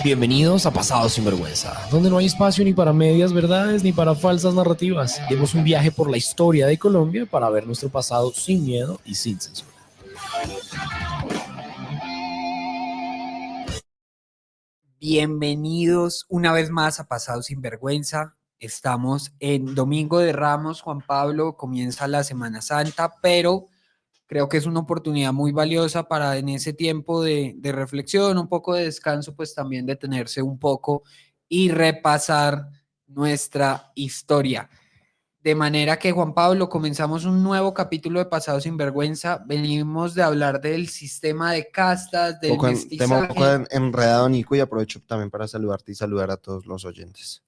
Bienvenidos a Pasado sin Vergüenza, donde no hay espacio ni para medias verdades ni para falsas narrativas. Demos un viaje por la historia de Colombia para ver nuestro pasado sin miedo y sin censura. Bienvenidos una vez más a Pasado sin Vergüenza. Estamos en Domingo de Ramos, Juan Pablo, comienza la Semana Santa, pero creo que es una oportunidad muy valiosa para en ese tiempo de reflexión, un poco de descanso, pues también detenerse un poco y repasar nuestra historia. De manera que, Juan Pablo, comenzamos un nuevo capítulo de Pasado sin Vergüenza. Venimos de hablar del sistema de castas, del Tema un poco mestizaje. enredado, Nico, y aprovecho también para saludarte y saludar a todos los oyentes.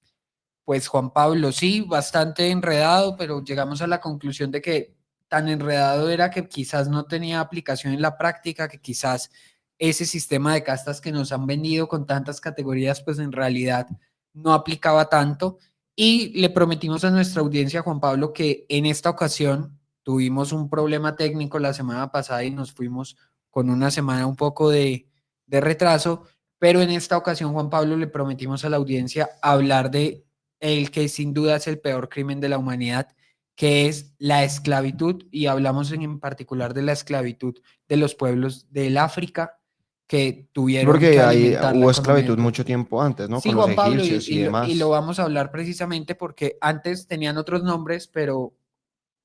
Pues Juan Pablo, sí, bastante enredado, pero llegamos a la conclusión de que tan enredado era que quizás no tenía aplicación en la práctica, que quizás ese sistema de castas que nos han vendido con tantas categorías, pues en realidad no aplicaba tanto. Y le prometimos a nuestra audiencia, Juan Pablo, que en esta ocasión tuvimos un problema técnico la semana pasada y nos fuimos con una semana un poco de retraso, pero en esta ocasión, Juan Pablo, le prometimos a la audiencia hablar de el que sin duda es el peor crimen de la humanidad, que es la esclavitud, y hablamos en particular de la esclavitud de los pueblos del África que tuvieron que Porque ahí alimentar la hubo economía esclavitud del mucho continente. tiempo antes, ¿no? Sí, Con los Juan Pablo, egipcios y y lo demás. vamos a hablar precisamente porque antes tenían otros nombres, pero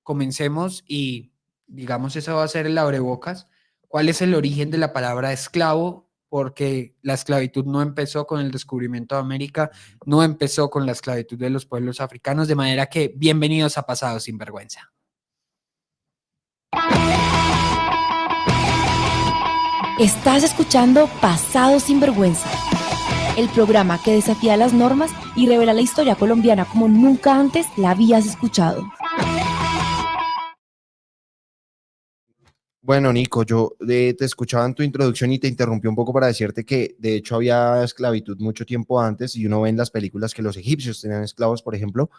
comencemos y digamos eso va a ser el abrebocas. ¿Cuál es el origen de la palabra esclavo? Porque la esclavitud no empezó con el descubrimiento de América, no empezó con la esclavitud de los pueblos africanos, de manera que bienvenidos a Pasado sin Vergüenza. Estás escuchando Pasado sin Vergüenza, el programa que desafía las normas y revela la historia colombiana como nunca antes la habías escuchado. Bueno, Nico, yo te escuchaba en tu introducción y te interrumpí un poco para decirte que de hecho había esclavitud mucho tiempo antes y uno ve en las películas que los egipcios tenían esclavos, por ejemplo,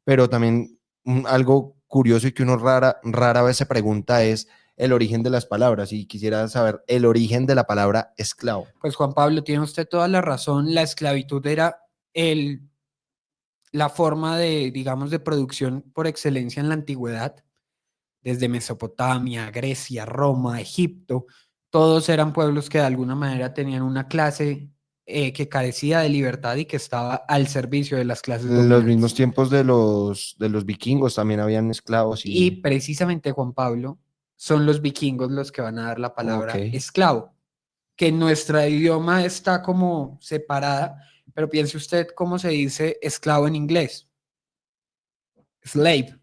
pero también algo curioso y que uno rara vez se pregunta es el origen de las palabras y quisiera saber el origen de la palabra esclavo. Pues Juan Pablo, tiene usted toda la razón, la esclavitud era la forma de, digamos, de producción por excelencia en la antigüedad. Desde Mesopotamia, Grecia, Roma, Egipto, todos eran pueblos que de alguna manera tenían una clase que carecía de libertad y que estaba al servicio de las clases En los mismos dominantes. tiempos de los vikingos también habían esclavos Y y... precisamente, Juan Pablo, son los vikingos los que van a dar la Ok. palabra esclavo, que en nuestro idioma está como separada, pero piense usted cómo se dice esclavo en inglés, slave.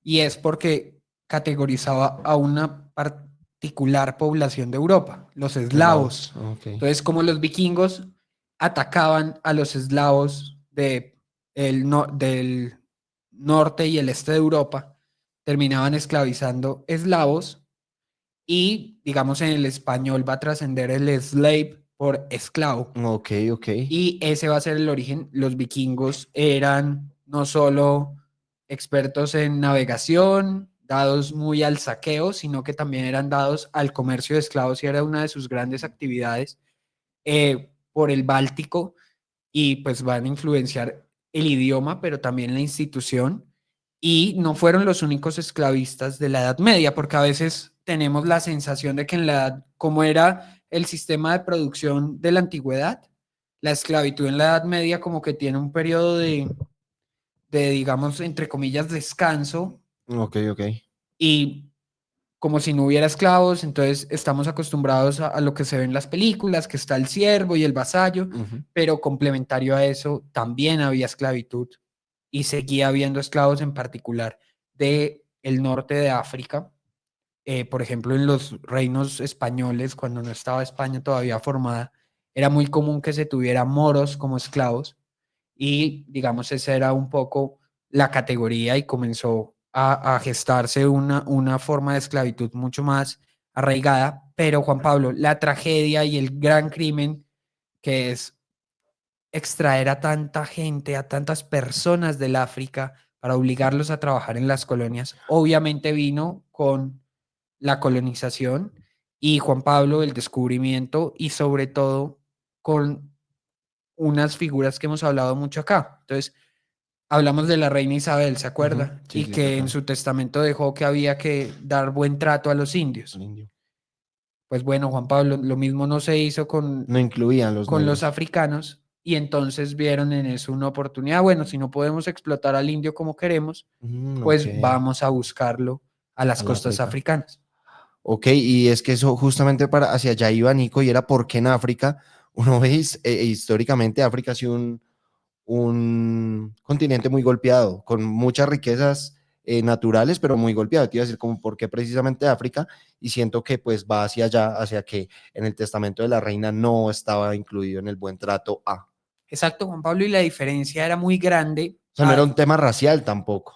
Y es porque categorizaba a una particular población de Europa, los Esclavos, eslavos. ok. Entonces, como los vikingos atacaban a los eslavos del norte y el este de Europa, terminaban esclavizando eslavos y, digamos, en el español va a trascender el slave por esclavo. Ok, ok. Y ese va a ser el origen. Los vikingos eran no solo expertos en navegación, dados muy al saqueo, sino que también eran dados al comercio de esclavos y era una de sus grandes actividades por el Báltico y pues van a influenciar el idioma, pero también la institución. Y no fueron los únicos esclavistas de la Edad Media, porque a veces tenemos la sensación de que en la edad, como era el sistema de producción de la antigüedad, la esclavitud en la Edad Media como que tiene un periodo digamos, entre comillas, descanso Ok, ok. y como si no hubiera esclavos, entonces estamos acostumbrados a lo que se ve en las películas, que está el siervo y el vasallo, Ujú. pero complementario a eso también había esclavitud y seguía habiendo esclavos en particular de el norte de África. Por ejemplo, en los reinos españoles, cuando no estaba España todavía formada, era muy común que se tuviera moros como esclavos y digamos esa era un poco la categoría y comenzó a gestarse una forma de esclavitud mucho más arraigada, pero Juan Pablo, la tragedia y el gran crimen que es extraer a tanta gente, a tantas personas del África para obligarlos a trabajar en las colonias, obviamente vino con la colonización y Juan Pablo, el descubrimiento y sobre todo con unas figuras que hemos hablado mucho acá. Entonces, hablamos de la reina Isabel, ¿se acuerda? Ujú, sí, Y sí, que en total. su testamento dejó que había que dar buen trato a los indios. El indio. Pues bueno, Juan Pablo, lo mismo no se hizo No incluían los con los negros. africanos y entonces vieron en eso una oportunidad. Bueno, si no podemos explotar al indio como queremos, Ok, pues vamos a buscarlo a las al costas África. africanas. Ok, y es que eso justamente para hacia allá iba Nico, y era porque en África, uno ve históricamente África ha sido un continente muy golpeado, con muchas riquezas naturales, pero muy golpeado. Te iba a decir como por qué precisamente África, y siento que pues va hacia allá, hacia que en el testamento de la reina no estaba incluido en el buen trato a. Exacto, Juan Pablo, y la diferencia era muy grande. O sea, no era un tema racial tampoco.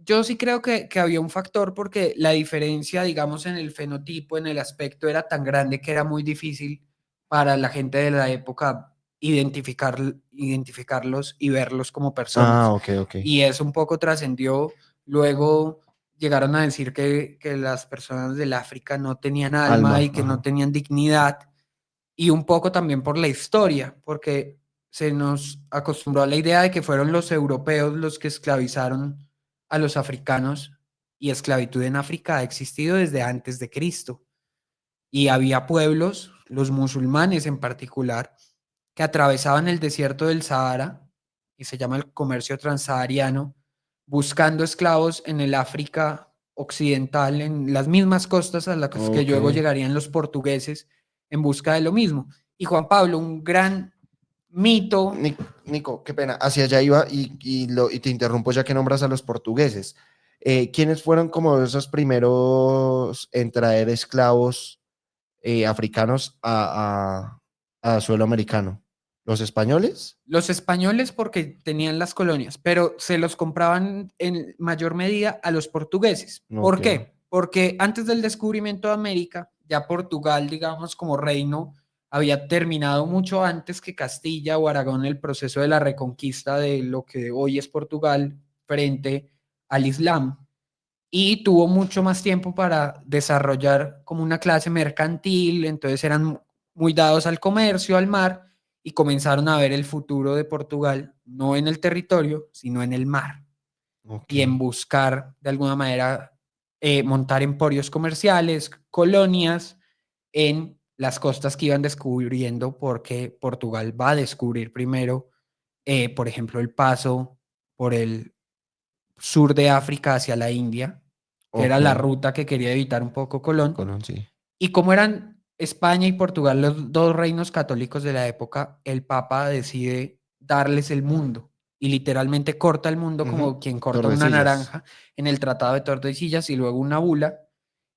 Yo sí creo que había un factor porque la diferencia, digamos, en el fenotipo, en el aspecto, era tan grande que era muy difícil para la gente de la época identificarlos y verlos como personas. Ok, ok. Y eso un poco trascendió. Luego llegaron a decir que las personas del África no tenían alma Alma, y que no ajá. tenían dignidad. Y un poco también por la historia, porque se nos acostumbró a la idea de que fueron los europeos los que esclavizaron a los africanos, y esclavitud en África ha existido desde antes de Cristo. Y había pueblos, los musulmanes en particular, que atravesaban el desierto del Sahara, y se llama el comercio transsahariano, buscando esclavos en el África occidental, en las mismas costas a las que Ok. luego llegarían los portugueses en busca de lo mismo. Y Juan Pablo, un gran mito. Nico, qué pena, hacia allá iba y te interrumpo ya que nombras a los portugueses. ¿Quiénes fueron como esos primeros en traer esclavos africanos a suelo americano? ¿Los españoles? Los españoles porque tenían las colonias, pero se los compraban en mayor medida a los portugueses. ¿Por Ok, qué? Porque antes del descubrimiento de América, ya Portugal, digamos, como reino, había terminado mucho antes que Castilla o Aragón el proceso de la reconquista de lo que hoy es Portugal frente al Islam, y tuvo mucho más tiempo para desarrollar como una clase mercantil. Entonces eran muy dados al comercio, al mar, y comenzaron a ver el futuro de Portugal no en el territorio, sino en el mar, ok. y en buscar de alguna manera montar emporios comerciales, colonias en las costas que iban descubriendo, porque Portugal va a descubrir primero, por ejemplo, el paso por el sur de África hacia la India, que era Ok, la ruta que quería evitar un poco Colón. Colón, sí. Y como eran España y Portugal los dos reinos católicos de la época, el Papa decide darles el mundo y literalmente corta el mundo como Ujú, quien corta una Tordesillas. naranja en el Tratado de Tordesillas, y luego una bula,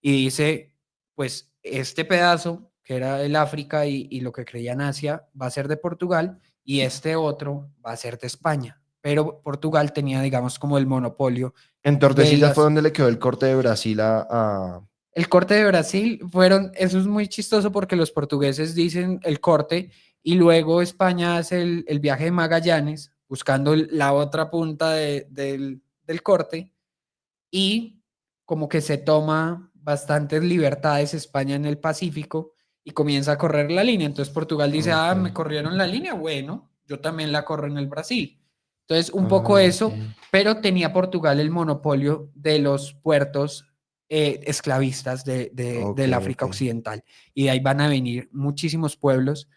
y dice, pues este pedazo, que era el África y lo que creían Asia, va a ser de Portugal, y este otro va a ser de España. Pero Portugal tenía, digamos, como el monopolio En de Tordesillas fue las... donde le quedó el corte de Brasil El corte de Brasil fueron, eso es muy chistoso porque los portugueses dicen el corte, y luego España hace el viaje de Magallanes buscando la otra punta del corte, y como que se toma bastantes libertades España en el Pacífico y comienza a correr la línea. Entonces Portugal dice, Ok. ah, me corrieron la línea, bueno, yo también la corro en el Brasil. Entonces, un poco Ok. eso, pero tenía Portugal el monopolio de los puertos esclavistas Ok, del ok. África Occidental. Y de ahí van a venir muchísimos pueblos.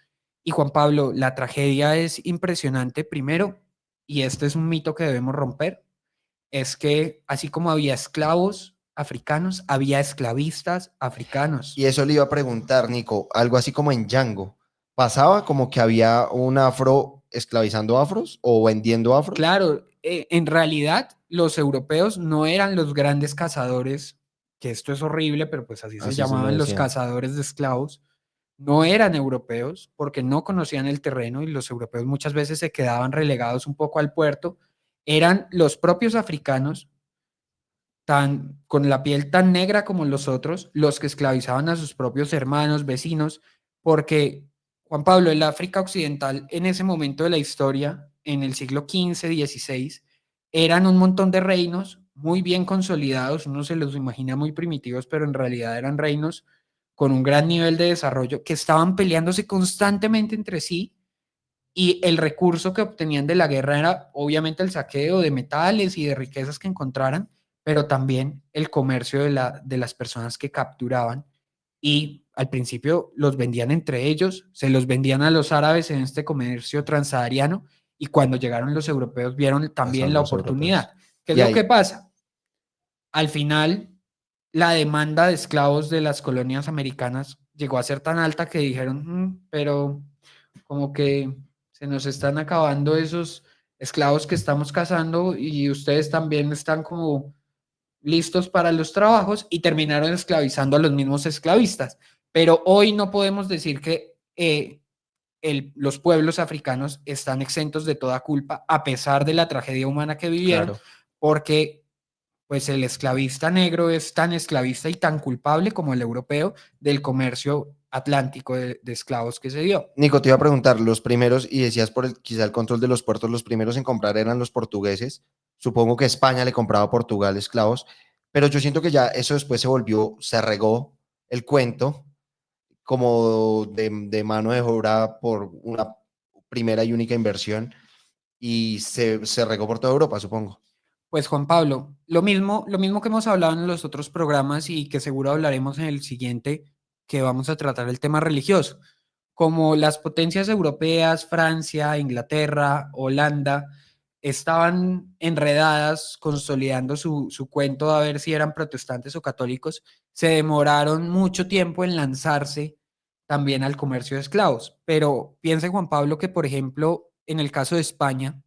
Y Juan Pablo, la tragedia es impresionante primero, y este es un mito que debemos romper, es que así como había esclavos africanos, había esclavistas africanos. Y eso le iba a preguntar, Nico, algo así como en Django. ¿Pasaba como que había un afro esclavizando afros o vendiendo afros? Claro, en realidad los europeos no eran los grandes cazadores, que esto es horrible, pero pues así se Así se le llamaban los decía. cazadores de esclavos. No eran europeos porque no conocían el terreno, y los europeos muchas veces se quedaban relegados un poco al puerto. Eran los propios africanos, tan, con la piel tan negra como los otros, los que esclavizaban a sus propios hermanos, vecinos, porque Juan Pablo, el África Occidental en ese momento de la historia, en el siglo XV, XVI, eran un montón de reinos muy bien consolidados. Uno se los imagina muy primitivos, pero en realidad eran reinos con un gran nivel de desarrollo que estaban peleándose constantemente entre sí, y el recurso que obtenían de la guerra era obviamente el saqueo de metales y de riquezas que encontraran, pero también el comercio de las personas que capturaban, y al principio los vendían entre ellos, se los vendían a los árabes en este comercio transsahariano, y cuando llegaron los europeos vieron también Pasaron la los europeos. oportunidad. ¿Qué es Y lo que ahí, pasa? Al final, la demanda de esclavos de las colonias americanas llegó a ser tan alta que dijeron, pero como que se nos están acabando esos esclavos que estamos cazando y ustedes también están como listos para los trabajos, y terminaron esclavizando a los mismos esclavistas. Pero hoy no podemos decir que los pueblos africanos están exentos de toda culpa a pesar de la tragedia humana que vivieron, claro. porque pues el esclavista negro es tan esclavista y tan culpable como el europeo del comercio atlántico de esclavos que se dio. Nico, te iba a preguntar, los primeros, y decías por quizá el control de los puertos, los primeros en comprar eran los portugueses. Supongo que España le compraba a Portugal esclavos, pero yo siento que ya eso después se regó el cuento como de mano de obra por una primera y única inversión y se regó por toda Europa, supongo. Pues Juan Pablo, lo mismo que hemos hablado en los otros programas y que seguro hablaremos en el siguiente, que vamos a tratar el tema religioso. Como las potencias europeas, Francia, Inglaterra, Holanda, estaban enredadas consolidando su cuento a ver si eran protestantes o católicos, se demoraron mucho tiempo en lanzarse también al comercio de esclavos. Pero piense, Juan Pablo, que por ejemplo, en el caso de España,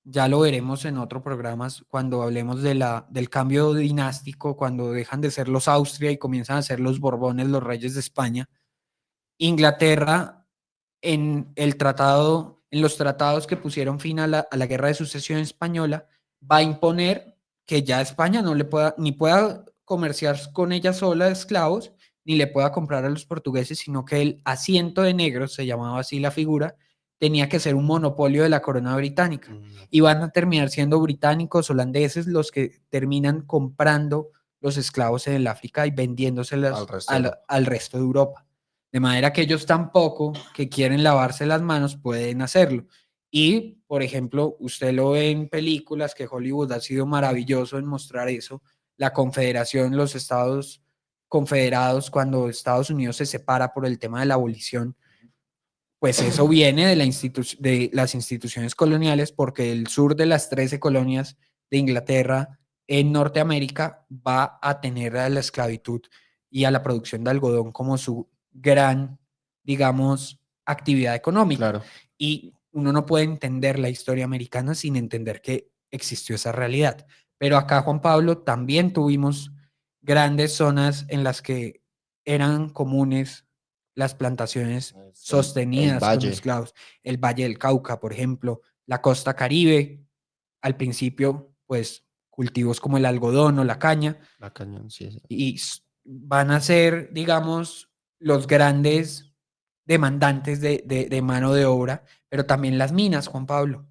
ya lo veremos en otro programa cuando hablemos del cambio dinástico, cuando dejan de ser los Austria y comienzan a ser los Borbones, los reyes de España. Inglaterra, en los tratados que pusieron fin a la guerra de sucesión española, va a imponer que ya España no le pueda, ni pueda comerciar con ella sola de esclavos, ni le pueda comprar a los portugueses, sino que el asiento de negros, se llamaba así la figura, tenía que ser un monopolio de la corona británica. Y van a terminar siendo británicos, holandeses, los que terminan comprando los esclavos en el África y vendiéndoselas al resto de Europa. De manera que ellos tampoco, que quieren lavarse las manos, pueden hacerlo. Y, por ejemplo, usted lo ve en películas, que Hollywood ha sido maravilloso en mostrar eso, la Confederación, los Estados Confederados, cuando Estados Unidos se separa por el tema de la abolición, pues eso viene de las instituciones coloniales, porque el sur de las 13 colonias de Inglaterra en Norteamérica va a tener a la esclavitud y a la producción de algodón como su gran, digamos, actividad económica. Claro. Y uno no puede entender la historia americana sin entender que existió esa realidad. Pero acá, Juan Pablo, también tuvimos grandes zonas en las que eran comunes las plantaciones sostenidas con Valle. esclavos. El Valle del Cauca, por ejemplo, la costa Caribe, al principio, pues cultivos como el algodón o la caña, La cañón, sí. y van a ser, digamos, los grandes demandantes de mano de obra, pero también las minas, Juan Pablo.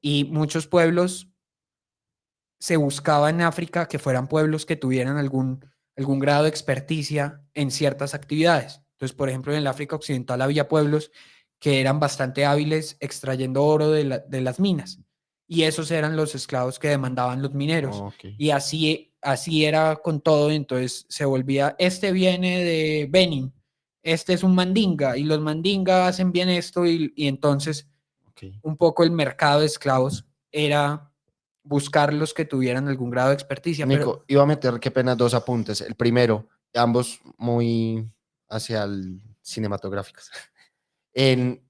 Y muchos pueblos se buscaba en África que fueran pueblos que tuvieran algún grado de experticia en ciertas actividades. Entonces, por ejemplo, en el África Occidental había pueblos que eran bastante hábiles extrayendo oro de las minas, y esos eran los esclavos que demandaban los mineros. Okay. Y así era con todo. Entonces se volvía, este viene de Benin, este es un mandinga, y los mandinga hacen bien esto, y entonces un poco el mercado de esclavos era buscar los que tuvieran algún grado de experticia. Nico, iba a meter, qué pena, dos apuntes. El primero, ambos muy hacia el cinematográficos.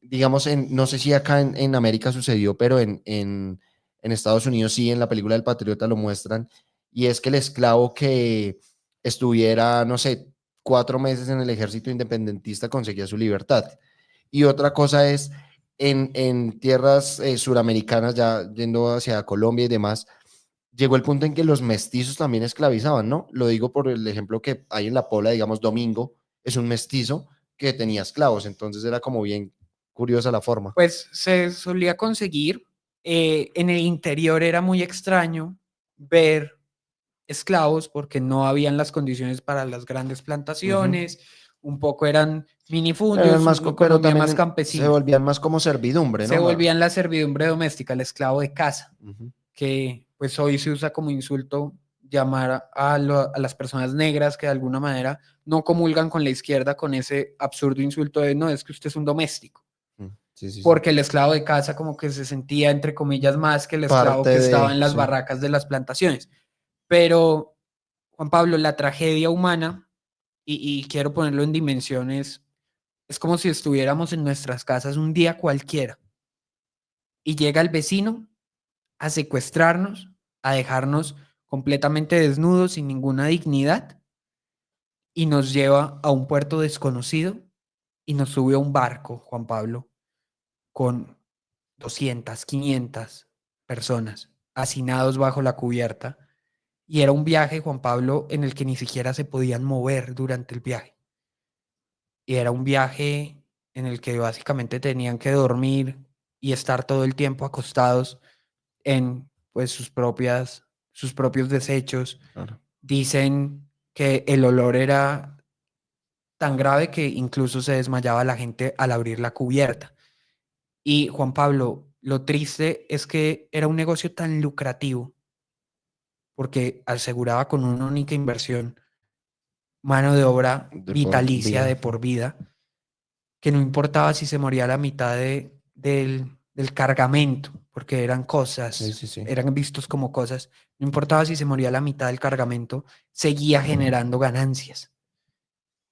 Digamos, no sé si acá en América sucedió, pero en Estados Unidos sí, en la película del Patriota lo muestran, y es que el esclavo que estuviera, no sé, 4 meses en el ejército independentista conseguía su libertad. Y otra cosa es, en tierras suramericanas, ya yendo hacia Colombia y demás, llegó el punto en que los mestizos también esclavizaban, ¿no? Lo digo por el ejemplo que hay en La Pola, digamos, Domingo es un mestizo que tenía esclavos, entonces era como bien curiosa la forma. Pues se solía conseguir. En el interior era muy extraño ver esclavos porque no habían las condiciones para las grandes plantaciones, un poco eran minifundios, Eran más, una pero economía también más campesina. se volvían más como servidumbre, Se ¿no? volvían la servidumbre doméstica, el esclavo de casa, Ujú. que pues hoy se usa como insulto llamar a las personas negras que de alguna manera no comulgan con la izquierda con ese absurdo insulto de no, es que usted es un doméstico, Sí, sí, sí. porque el esclavo de casa como que se sentía entre comillas más que el esclavo Parte que estaba de, en las sí. barracas de las plantaciones. Pero, Juan Pablo, la tragedia humana, y quiero ponerlo en dimensiones, es como si estuviéramos en nuestras casas un día cualquiera y llega el vecino a secuestrarnos, a dejarnos completamente desnudos, sin ninguna dignidad, y nos lleva a un puerto desconocido y nos sube a un barco, Juan Pablo, con 200, 500 personas hacinados bajo la cubierta. Y era un viaje, Juan Pablo, en el que ni siquiera se podían mover durante el viaje. Y era un viaje en el que básicamente tenían que dormir y estar todo el tiempo acostados en pues sus propios desechos. Claro. Dicen que el olor era tan grave que incluso se desmayaba la gente al abrir la cubierta. Y Juan Pablo, lo triste es que era un negocio tan lucrativo porque aseguraba con una única inversión mano de obra De por vitalicia vida. de por vida, que no importaba si se moría la mitad del cargamento, porque eran Sí, cosas, sí, sí. eran vistos como cosas, no importaba si se moría la mitad del cargamento, seguía generando ganancias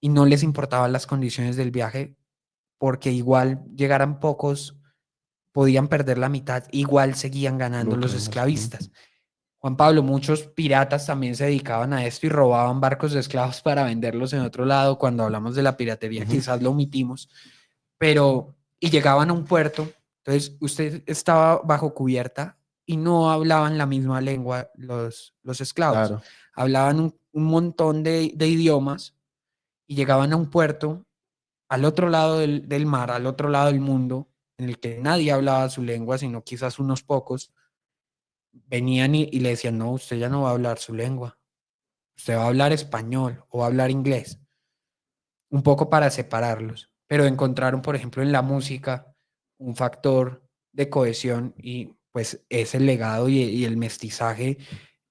y no les importaban las condiciones del viaje, porque igual llegaran pocos, podían perder la mitad, igual seguían ganando los Lucran más. esclavistas. Juan Pablo, muchos piratas también se dedicaban a esto y robaban barcos de esclavos para venderlos en otro lado. Cuando hablamos de la piratería, Ujú. quizás lo omitimos, pero y llegaban a un puerto, entonces usted estaba bajo cubierta y no hablaban la misma lengua los esclavos, Claro. hablaban un montón de idiomas y llegaban a un puerto al otro lado del mar, al otro lado del mundo, en el que nadie hablaba su lengua, sino quizás unos pocos, venían y le decían, no, usted ya no va a hablar su lengua, usted va a hablar español o va a hablar inglés, un poco para separarlos, pero encontraron, por ejemplo, en la música un factor de cohesión y pues es el legado y el mestizaje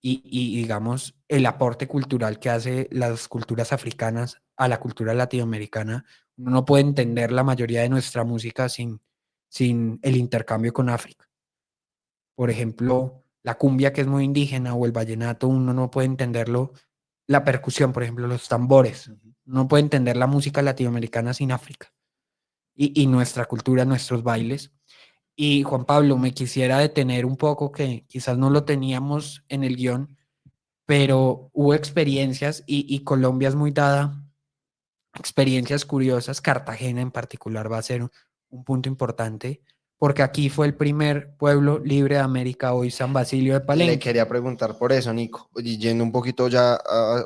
y digamos el aporte cultural que hace las culturas africanas a la cultura latinoamericana. Uno no puede entender la mayoría de nuestra música sin el intercambio con África. Por ejemplo, la cumbia, que es muy indígena, o el vallenato, uno no puede entenderlo. La percusión, por ejemplo, los tambores. Uno no puede entender la música latinoamericana sin África y nuestra cultura, nuestros bailes. Y Juan Pablo, me quisiera detener un poco, que quizás no lo teníamos en el guión, pero hubo experiencias y Colombia es muy dada a experiencias curiosas. Cartagena en particular va a ser un punto importante, porque aquí fue el primer pueblo libre de América, hoy San Basilio de Le Palenque. quería preguntar por eso, Nico. Y yendo un poquito ya,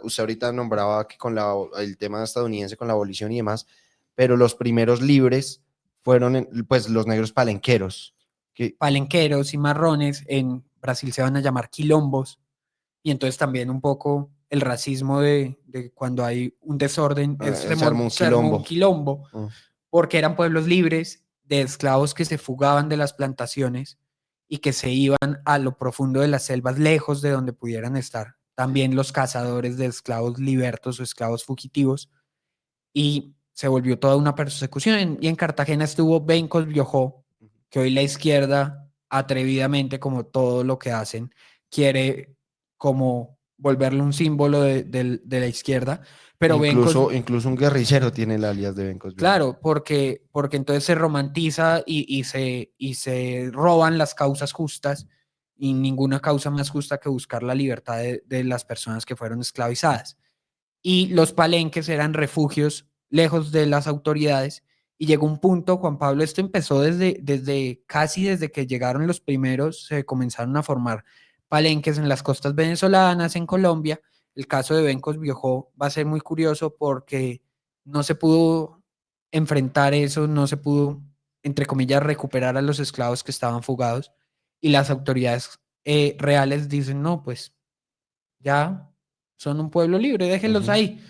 usted ahorita nombraba que con el tema estadounidense, con la abolición y demás, pero los primeros libres fueron pues los negros palenqueros. Que, Palenqueros y marrones, en Brasil se van a llamar quilombos, y entonces también un poco el racismo de cuando hay un desorden, se armó un se armó un quilombo. quilombo, porque eran pueblos libres de esclavos que se fugaban de las plantaciones y que se iban a lo profundo de las selvas, lejos de donde pudieran estar. También los cazadores de esclavos libertos o esclavos fugitivos, y se volvió toda una persecución. Y en Cartagena estuvo Bencos Biojó, que hoy la izquierda, atrevidamente, como todo lo que hacen, quiere como volverle un símbolo de la izquierda, pero Bencos, Incluso un guerrillero tiene el alias de Bencos Viejo. claro, porque entonces se romantiza y se roban las causas justas, y ninguna causa más justa que buscar la libertad de las personas que fueron esclavizadas. Y los palenques eran refugios lejos de las autoridades, y llegó un punto, Juan Pablo, esto empezó casi desde que llegaron los primeros, se comenzaron a formar palenques en las costas venezolanas, en Colombia. El caso de Bencos Biojó va a ser muy curioso porque no se pudo enfrentar eso, no se pudo, entre comillas, recuperar a los esclavos que estaban fugados, y las autoridades reales dicen, no, pues ya son un pueblo libre, déjenlos ahí.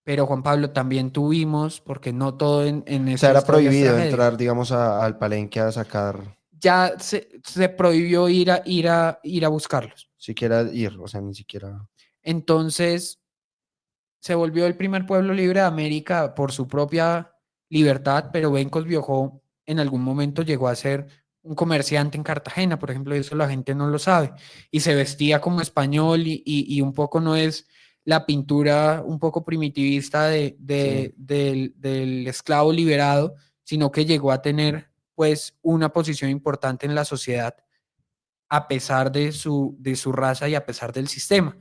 pero Juan Pablo también tuvimos, porque no todo en O esta sea, era historia es prohibido tragedia. entrar, digamos, al palenque a sacar, Ya se prohibió ir a buscarlos. siquiera ir, o sea, ni siquiera. Entonces se volvió el primer pueblo libre de América por su propia libertad, pero Bencos viajó, en algún momento llegó a ser un comerciante en Cartagena, por ejemplo, eso la gente no lo sabe, y se vestía como español y un poco no es la pintura un poco primitivista Sí. del esclavo liberado, sino que llegó a tener pues una posición importante en la sociedad a pesar de su raza y a pesar del sistema.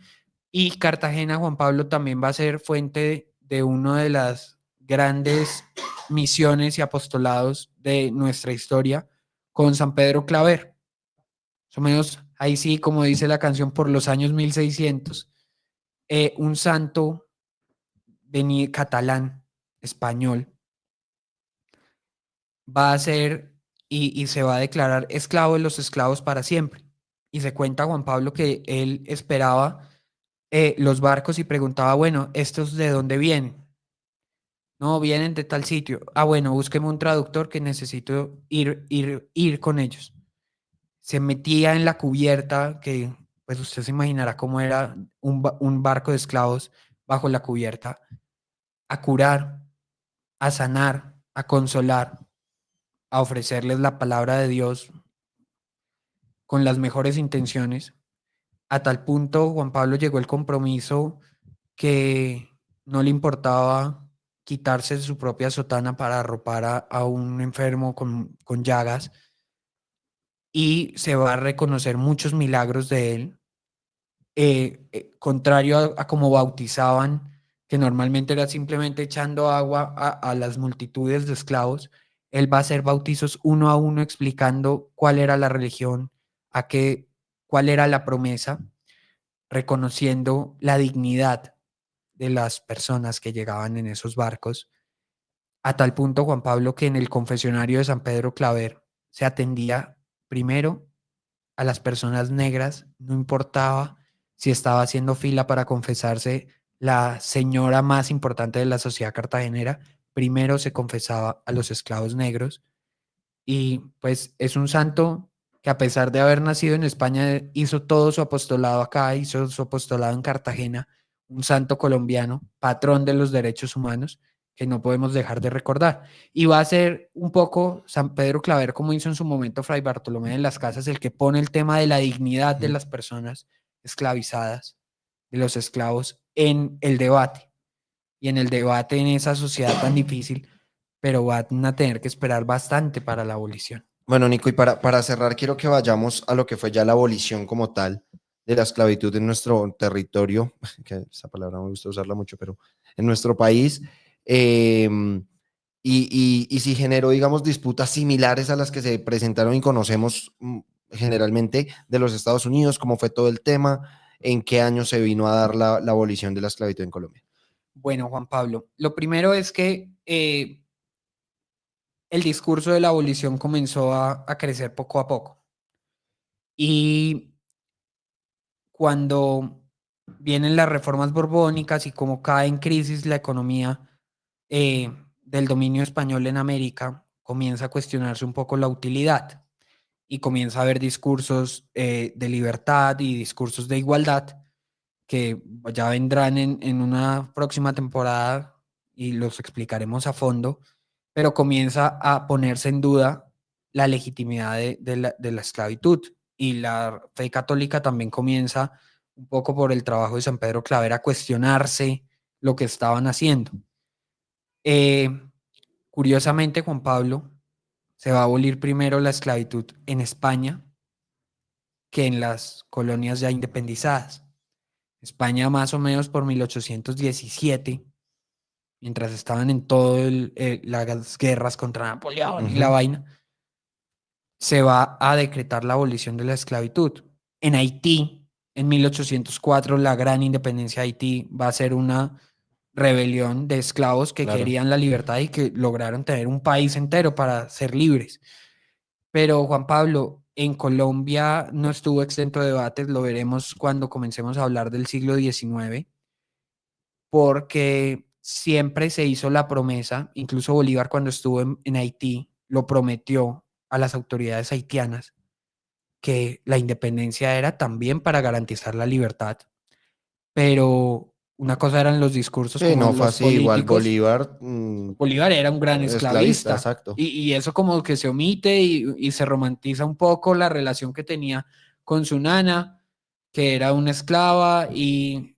Y Cartagena, Juan Pablo, también va a ser fuente de una de las grandes misiones y apostolados de nuestra historia con San Pedro Claver. Más o menos, ahí sí, como dice la canción, por los años 1600, un santo catalán, español, va a ser y se va a declarar esclavo de los esclavos para siempre. Y se cuenta, Juan Pablo, que él esperaba los barcos y preguntaba, bueno, ¿estos de dónde vienen? No, vienen de tal sitio. Ah, bueno, búsqueme un traductor que necesito ir con ellos. Se metía en la cubierta, que pues usted se imaginará cómo era un barco de esclavos bajo la cubierta, a curar, a sanar, a consolar, a ofrecerles la palabra de Dios con las mejores intenciones. A tal punto, Juan Pablo llegó el compromiso que no le importaba quitarse su propia sotana para arropar a un enfermo con llagas y se va a reconocer muchos milagros de él, contrario a como bautizaban, que normalmente era simplemente echando agua a las multitudes de esclavos. Él va a hacer bautizos uno a uno explicando cuál era la religión, cuál era la promesa, reconociendo la dignidad de las personas que llegaban en esos barcos, a tal punto, Juan Pablo, que en el confesionario de San Pedro Claver se atendía primero a las personas negras, no importaba si estaba haciendo fila para confesarse la señora más importante de la sociedad cartagenera, primero se confesaba a los esclavos negros y pues es un santo que a pesar de haber nacido en España, hizo todo su apostolado acá, hizo su apostolado en Cartagena, un santo colombiano, patrón de los derechos humanos, que no podemos dejar de recordar. Y va a ser un poco San Pedro Claver, como hizo en su momento Fray Bartolomé de las Casas, el que pone el tema de la dignidad de las personas esclavizadas, de los esclavos, en el debate. Y en el debate en esa sociedad tan difícil, pero van a tener que esperar bastante para la abolición. Bueno, Nico, y para cerrar, quiero que vayamos a lo que fue ya la abolición como tal de la esclavitud en nuestro territorio, que esa palabra no me gusta usarla mucho, pero en nuestro país, eh, y si generó, digamos, disputas similares a las que se presentaron y conocemos generalmente de los Estados Unidos, cómo fue todo el tema, en qué año se vino a dar la abolición de la esclavitud en Colombia. Bueno, Juan Pablo, lo primero es que el discurso de la abolición comenzó a crecer poco a poco. Y cuando vienen las reformas borbónicas y como cae en crisis la economía del dominio español en América, comienza a cuestionarse un poco la utilidad y comienza a haber discursos de libertad y discursos de igualdad que ya vendrán en una próxima temporada y los explicaremos a fondo, pero comienza a ponerse en duda la legitimidad de la esclavitud y la fe católica también comienza un poco por el trabajo de San Pedro Claver a cuestionarse lo que estaban haciendo. Eh, Curiosamente, Juan Pablo, se va a abolir primero la esclavitud en España que en las colonias ya independizadas. España más o menos por 1817, mientras estaban en todo las guerras contra Napoleón y la vaina, se va a decretar la abolición de la esclavitud. En Haití, en 1804, la gran independencia de Haití va a ser una rebelión de esclavos que Claro. querían la libertad y que lograron tener un país entero para ser libres. Pero Juan Pablo, en Colombia no estuvo exento de debates, lo veremos cuando comencemos a hablar del siglo XIX, porque siempre se hizo la promesa, incluso Bolívar cuando estuvo en Haití, lo prometió a las autoridades haitianas, que la independencia era también para garantizar la libertad. Pero una cosa eran los discursos Sí, como no fue los así, igual políticos. Bolívar, Bolívar era un gran esclavista, esclavista exacto. y eso como que se omite y se romantiza un poco la relación que tenía con su nana, que era una esclava y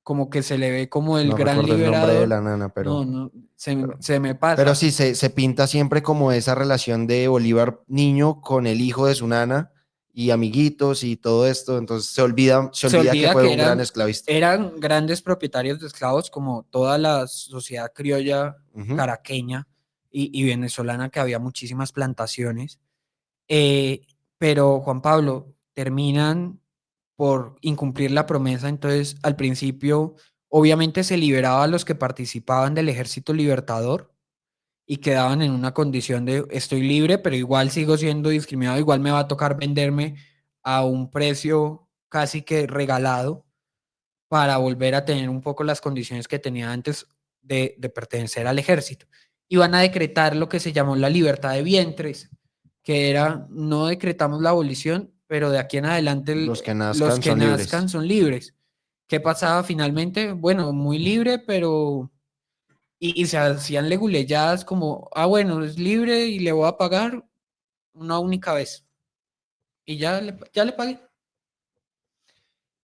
como que se le ve como el No gran recuerdo el nombre de liberador. la nana, No, pero, no, se, pero, se me pero pasa. sí, se pinta siempre como esa relación de Bolívar niño con el hijo de su nana y amiguitos y todo esto, entonces se Se olvida que olvida fue que un gran esclavista. eran grandes propietarios de esclavos como toda la sociedad criolla Ujú. caraqueña y venezolana, que había muchísimas plantaciones. Eh, pero Juan Pablo, terminan por incumplir la promesa, entonces al principio obviamente se liberaba a los que participaban del Ejército Libertador y quedaban en una condición de estoy libre, pero igual sigo siendo discriminado, igual me va a tocar venderme a un precio casi que regalado para volver a tener un poco las condiciones que tenía antes de pertenecer al ejército. Y van a decretar lo que se llamó la libertad de vientres, que era, no decretamos la abolición, pero de aquí en adelante Los que los nazcan que son libres. nazcan son libres. ¿Qué pasaba finalmente? Bueno, muy libre, pero... Y se hacían leguleyadas como, ah, bueno, es libre y le voy a pagar una única vez. Y ya le pagué.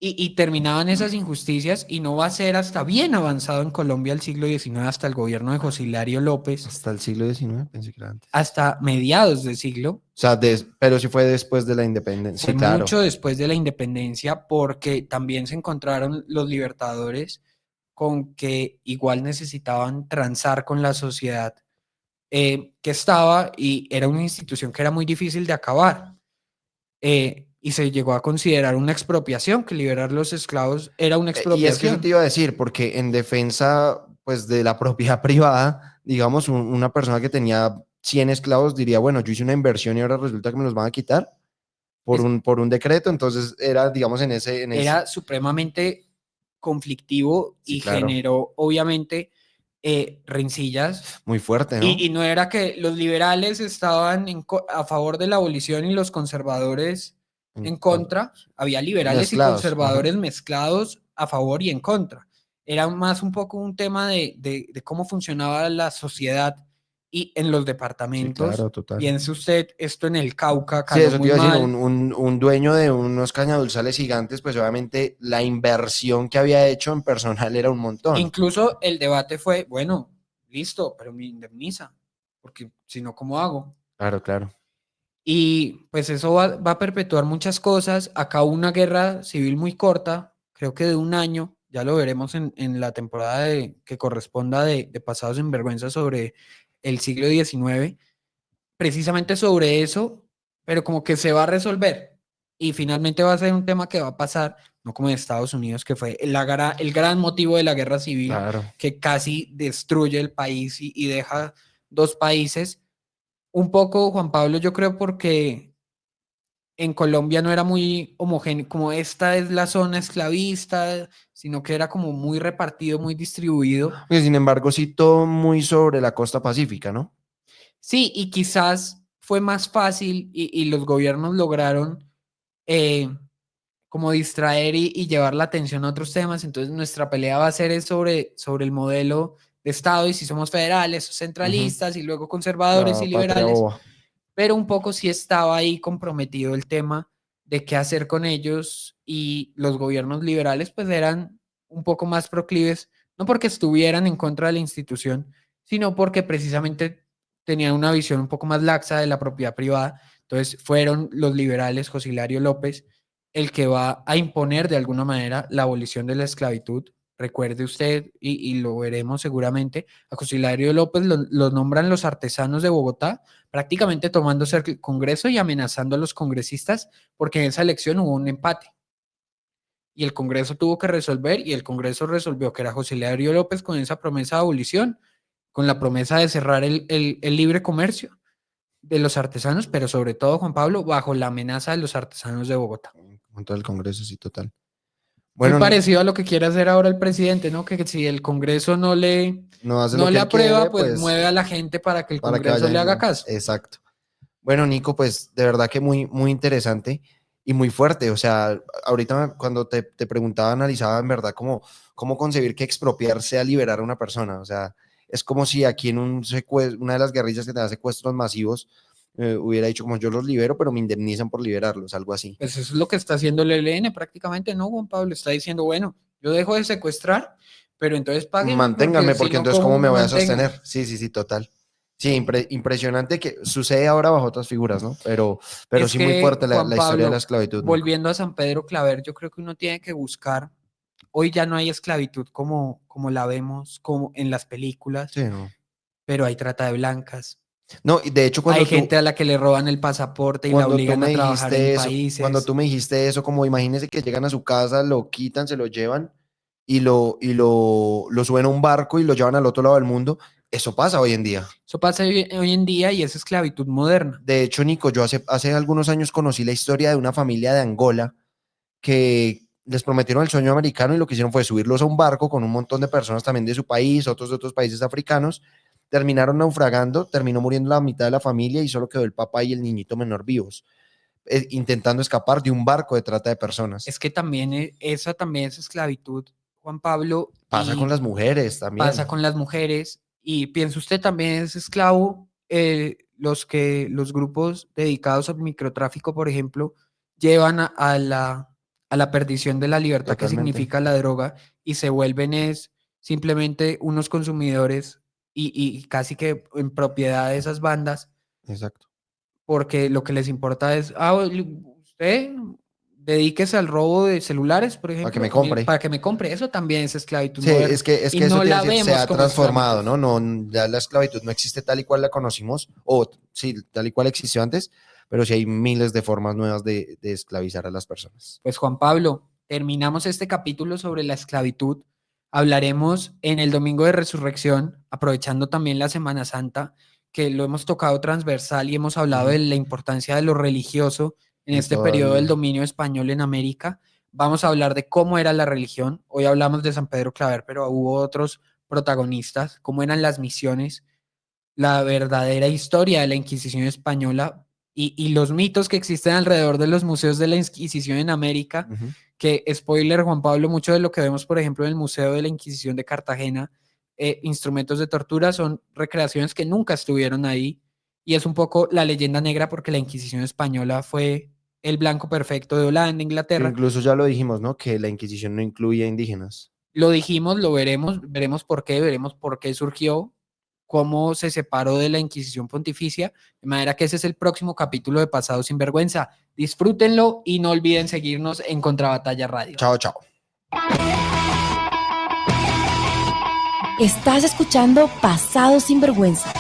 Y terminaban esas injusticias y no va a ser hasta bien avanzado en Colombia el siglo XIX, hasta el gobierno de José Hilario López, Hasta el siglo XIX, pensé que era antes. hasta mediados del siglo, O sea, pero sí fue después de la independencia. fue Sí, claro. mucho después de la independencia, porque también se encontraron los libertadores con que igual necesitaban transar con la sociedad que estaba y era una institución que era muy difícil de acabar. Y se llegó a considerar una expropiación, que liberar los esclavos era una Y es que eso expropiación. te iba a decir, porque en defensa, pues, de la propiedad privada, digamos, una persona que tenía 100 esclavos diría, bueno, yo hice una inversión y ahora resulta que me los van a quitar Es- por un decreto, entonces era, digamos, Era supremamente conflictivo sí, y claro, generó obviamente rencillas. muy fuerte, Y ¿no? no era que los liberales estaban a favor de la abolición y los conservadores en contra, había liberales y Mezclados, ajá. conservadores mezclados a favor y en contra. Era más un poco un tema de cómo funcionaba la sociedad y en los Sí, departamentos. claro, total. Piense usted, esto en el Cauca Sí, caló eso te muy iba a decir, mal. un dueño de unos cañaduzales gigantes, pues obviamente la inversión que había hecho en personal era un montón. Incluso el debate fue, bueno, listo, pero me indemniza, porque si no, ¿cómo hago? Claro, claro. Y pues eso va a perpetuar muchas cosas. Acá hubo una guerra civil muy corta, creo que de un año, ya lo veremos en la temporada que corresponda de Pasados en Vergüenza sobre el siglo XIX, precisamente sobre eso, pero como que se va a resolver. Y finalmente va a ser un tema que va a pasar, no como en Estados Unidos, que fue el gran motivo de la guerra civil, Claro. que casi destruye el país y deja dos países. Un poco, Juan Pablo, yo creo porque en Colombia no era muy homogéneo, como esta es la zona esclavista, sino que era como muy repartido, muy distribuido. Porque, sin embargo, sí, todo muy sobre la costa pacífica, ¿no? Sí, y quizás fue más fácil y los gobiernos lograron eh, como distraer y llevar la atención a otros temas. Entonces nuestra pelea va a ser es sobre el modelo de Estado y si somos federales o Ujú. centralistas y luego conservadores y La patria liberales, boba. pero un poco sí estaba ahí comprometido el tema de qué hacer con ellos y los gobiernos liberales pues eran un poco más proclives, no porque estuvieran en contra de la institución, sino porque precisamente tenían una visión un poco más laxa de la propiedad privada. Entonces fueron los liberales, José Hilario López, el que va a imponer de alguna manera la abolición de la esclavitud. Recuerde usted, y lo veremos seguramente, a José Hilario López lo nombran los artesanos de Bogotá, prácticamente tomándose el Congreso y amenazando a los congresistas, porque en esa elección hubo un empate. Y el Congreso tuvo que resolver, y el Congreso resolvió que era José Hilario López con esa promesa de abolición, con la promesa de cerrar el libre comercio de los artesanos, pero sobre todo, Juan Pablo, bajo la amenaza de los artesanos de Bogotá. Con todo el Congreso, sí, total. Bueno, Muy parecido a lo que quiere hacer ahora el presidente, ¿no? Que si el Congreso no le no hace lo que le él aprueba, quiere, pues mueve a la gente para que el para que Congreso le vayan. haga caso. Exacto. Bueno, Nico, pues de verdad que muy, muy interesante y muy fuerte. O sea, ahorita cuando te preguntaba, analizaba en verdad cómo concebir que expropiar sea liberar a una persona. O sea, es como si aquí en una de las guerrillas que te da secuestros masivos hubiera dicho como yo los libero, pero me indemnizan por liberarlos, algo así. Pues eso es lo que está haciendo el ELN prácticamente, ¿no, Juan Pablo? Está diciendo, bueno, yo dejo de secuestrar, pero entonces páguenme Manténganme, porque si no, entonces ¿cómo me voy a manténganme? sostener? Sí, total. Sí, impresionante que sucede ahora bajo otras figuras, ¿no? Pero Es sí muy que, fuerte Juan la historia de la Pablo, esclavitud, Nico. volviendo a San Pedro Claver, yo creo que uno tiene que buscar, hoy ya no hay esclavitud como la vemos como en las películas, Sí, no. pero hay trata de blancas. No, y de hecho Hay gente a la que le roban el pasaporte y la cuando tú obligan me a trabajar en dijiste eso, cuando países. tú me dijiste eso, como imagínese que llegan a su casa, lo quitan, se lo llevan y lo suben a un barco y lo llevan al otro lado del mundo, eso pasa hoy en día. Eso pasa hoy en día y es esclavitud moderna. De hecho, Nico, yo hace algunos años conocí la historia de una familia de Angola que les prometieron el sueño americano y lo que hicieron fue subirlos a un barco con un montón de personas también de su país, otros de otros países africanos, terminaron naufragando, terminó muriendo la mitad de la familia y solo quedó el papá y el niñito menor vivos, intentando escapar de un barco de trata de personas. Es que también esa también es esclavitud, Juan Pablo, Pasa con y las mujeres también. pasa con las mujeres. Y piensa usted también es esclavo, los grupos dedicados al microtráfico, por ejemplo, llevan a la perdición de la libertad que Totalmente. significa la droga y se vuelven simplemente unos consumidores y casi que en propiedad de esas bandas, Exacto. porque lo que les importa es, usted dedíquese al robo de celulares, por Para que ejemplo, me compre. para que me compre. Eso también es esclavitud Sí, moderna. es que Y eso no te la decir, se vemos ha como transformado, esclavitud. ¿no? Ya la esclavitud no existe tal y cual la conocimos, o sí, tal y cual existió antes, pero sí hay miles de formas nuevas de esclavizar a las personas. Pues Juan Pablo, terminamos este capítulo sobre la esclavitud. Hablaremos en el Domingo de Resurrección, aprovechando también la Semana Santa, que lo hemos tocado transversal y hemos hablado de la importancia de lo religioso en este periodo del dominio español en América. Vamos a hablar de cómo era la religión. Hoy hablamos de San Pedro Claver, pero hubo otros protagonistas, cómo eran las misiones, la verdadera historia de la Inquisición española y los mitos que existen alrededor de los museos de la Inquisición en América, que, spoiler, Juan Pablo, mucho de lo que vemos, por ejemplo, en el Museo de la Inquisición de Cartagena, instrumentos de tortura, son recreaciones que nunca estuvieron ahí, y es un poco la leyenda negra porque la Inquisición española fue el blanco perfecto de Holanda, Inglaterra. Incluso ya lo dijimos, ¿no? Que la Inquisición no incluía indígenas. Lo dijimos, lo veremos por qué surgió, cómo se separó de la Inquisición Pontificia, de manera que ese es el próximo capítulo de Pasado sin Vergüenza. Disfrútenlo y no olviden seguirnos en Contrabatalla Radio. Chao, chao. Estás escuchando Pasado sin Vergüenza,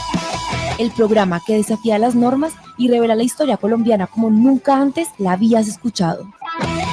el programa que desafía las normas y revela la historia colombiana como nunca antes la habías escuchado.